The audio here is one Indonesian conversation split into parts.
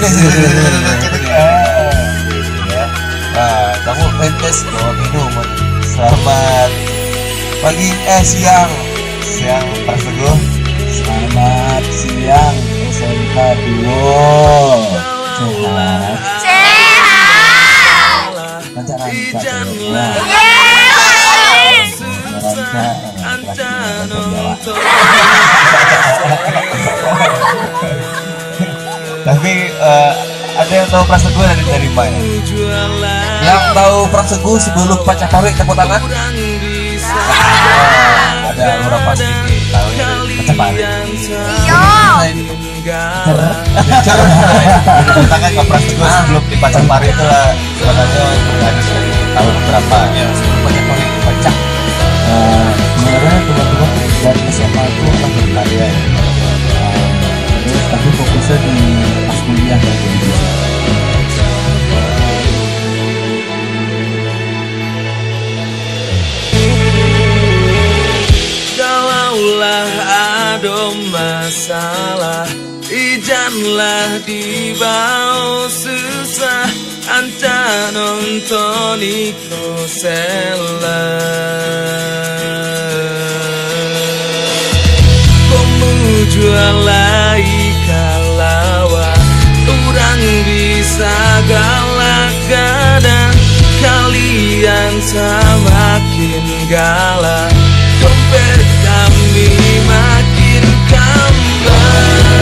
Nah, kamu tes bawa minuman. Selamat pagi, siang Pak Teguh. Selamat siang SMK 2. Sehat. Lancar-lancar ya. Tapi ada yang tahu Pras Teguh dari mana? Yang tahu Pras Teguh sebelum Pacakari tepuk tangan? Ada beberapa pasti tahu ya Pacakari. Tangan ke Pras Teguh sebelum di Pacakari itu lah sebenarnya harus tahu beberapa ya sebelum Pacakari Pacak. Sebenarnya teman-teman dari SMA itu akan berkarya ya. Terus tapi fokusnya di pas kuliah ya. Kalaulah ada masalah, ijanlah di bawah susah, anta nonton iko sela. Jualai kalawa orang bisa galak dan kalian semakin galak, dompet kami makin kambang.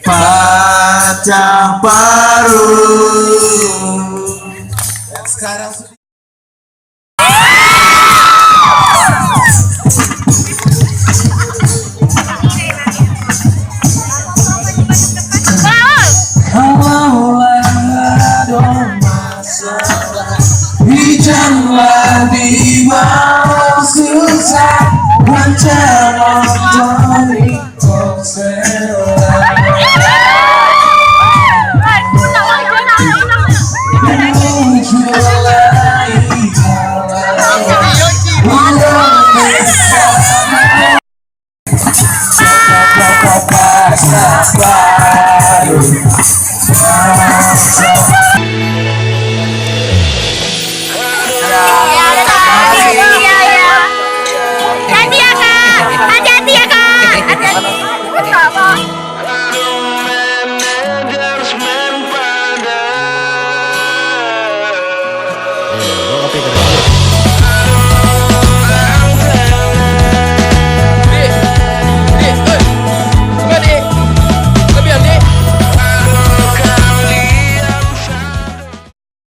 Pacak baru sekarang janganlah dibawa susah, lancar nonton ikut baru